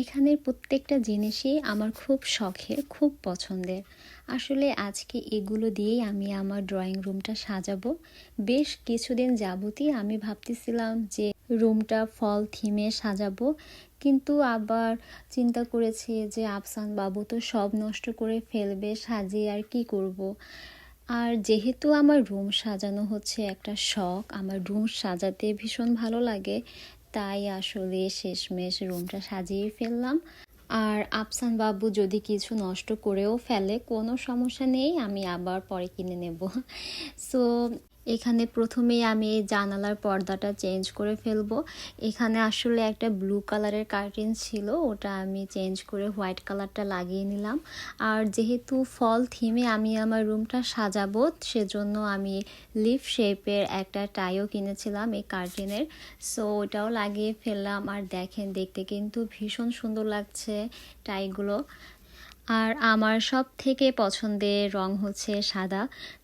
এখানের প্রত্যেকটা জিনিসই আমার খুব শখের, খুব পছন্দের। আসলে আজকে এগুলো দিয়েই আমি আমার ড্রয়িং রুমটা সাজাবো। বেশ কিছুদিন যাবতই আমি ভাবতেছিলাম যে রুমটা ফল থিমে সাজাবো, কিন্তু আবার চিন্তা করেছি যে আফসান বাবু তো সব নষ্ট করে ফেলবে সাজিয়ে, আর কি করব। আর যেহেতু আমার রুম সাজানো হচ্ছে একটা শখ, আমার রুম সাজাতে ভীষণ ভালো লাগে, তাই আসলে শেষমেশ রুমটা সাজিয়ে ফেললাম। আর আফসান বাবু যদি কিছু নষ্ট করেও ফেলে কোনো সমস্যা নেই, আমি আবার পরে কিনে নেব। সো এখানে প্রথমেই আমি এই জানালার পর্দাটা চেঞ্জ করে ফেলবো। এখানে আসলে একটা ব্লু কালারের কার্টেন ছিল, ওটা আমি চেঞ্জ করে হোয়াইট কালারটা লাগিয়ে নিলাম। আর যেহেতু ফল থিমে আমি আমার রুমটা সাজাবো, সেজন্য আমি লিফ শেপের একটা টাইও কিনেছিলাম এই কার্টেনের। সো ওটাও লাগিয়ে ফেললাম। আর দেখেন, দেখতে কিন্তু ভীষণ সুন্দর লাগছে টাইগুলো। আর আমার সব থেকে পছন্দের রং হচ্ছে সাদা,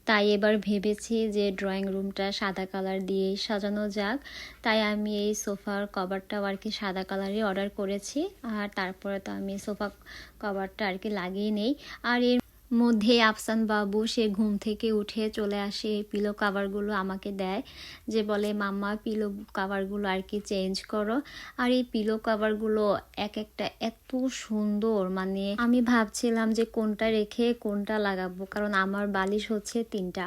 তাই এবার ভেবেছি যে ড্রয়িং রুমটা সাদা কালার দিয়েই সাজানো যাক। তাই আমি এই সোফার কভারটাও আর কি সাদা কালারই অর্ডার করেছি। আর তারপরে তো আমি সোফা কভারটা আর কি লাগিয়ে নেই। আর এর মধ্যে আফসান বাবু সে ঘুম থেকে উঠে চলে আসে, এই পিলো কাভারগুলো আমাকে দেয়, যে বলে মাম্মা পিলো কাভারগুলো আর কি চেঞ্জ করো। আর এই পিলো কাভারগুলো এক একটা এত সুন্দর, মানে আমি ভাবছিলাম যে কোনটা রেখে কোনটা লাগাবো, কারণ আমার বালিশ হচ্ছে 3টা।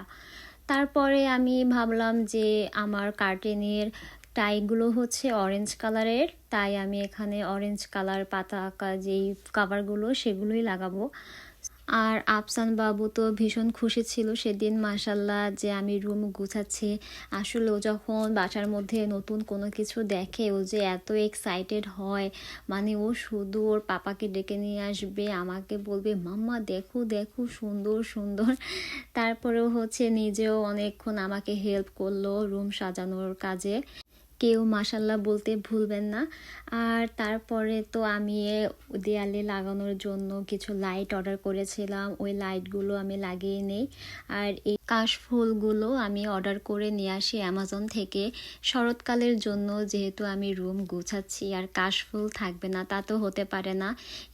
তারপরে আমি ভাবলাম যে আমার কার্টেনের টাইগুলো হচ্ছে অরেঞ্জ কালারের, তাই আমি এখানে অরেঞ্জ কালার পাতা আঁকা যেই কাভারগুলো সেগুলোই লাগাবো। আর আফসান বাবু তো ভীষণ খুশি ছিল সেদিন, মাশাল্লাহ, যে আমি রুম গুছাচ্ছি। আসলে ও যখন বাসার মধ্যে নতুন কোনো কিছু দেখে, ও যে এত এক্সাইটেড হয়, মানে ও শুধু ওর পাপাকে ডেকে নিয়ে আসবে, আমাকে বলবে মাম্মা দেখো দেখো সুন্দর সুন্দর। তারপরেও হচ্ছে নিজেও অনেকক্ষণ আমাকে হেল্প করলো রুম সাজানোর কাজে। কেউ মাশাল্লাহ বলতে ভুলবেন না। আর তারপরে তো আমি দেয়ালে লাগানোর জন্য কিছু লাইট অর্ডার করেছিলাম, ওই লাইটগুলো আমি লাগিয়ে নেই। আর এই কাশফুলগুলো আমি অর্ডার করে নিয়ে আসি অ্যামাজন থেকে শরৎকালের জন্য, যেহেতু আমি রুম গুছাচ্ছি আর কাশফুল থাকবে না তা তো হতে পারে না।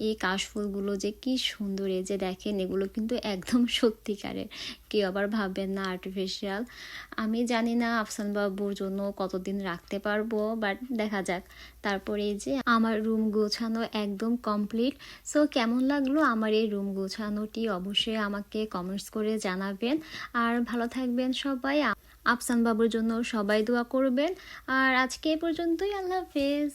এই কাশফুলগুলো যে কি সুন্দর, এই যে দেখেন, এগুলো কিন্তু একদম সত্যিকারের, কেউ আবার ভাববেন না আর্টিফিশিয়াল। আমি জানি না আফসান বাবুর জন্য কতদিন রাখতে পারবো, বাট দেখা যাক। তারপরে এই যে আমার রুম গোছানো একদম কমপ্লিট। সো কেমন লাগলো আমার এই রুম গোছানোটি অবশ্যই আমাকে কমেন্টস করে জানাবেন। আর ভালো থাকবেন সবাই। আফসান বাবুর জন্য সবাই দোয়া করবেন। আর আজকে এ পর্যন্তই, আল্লাহ হাফেজ।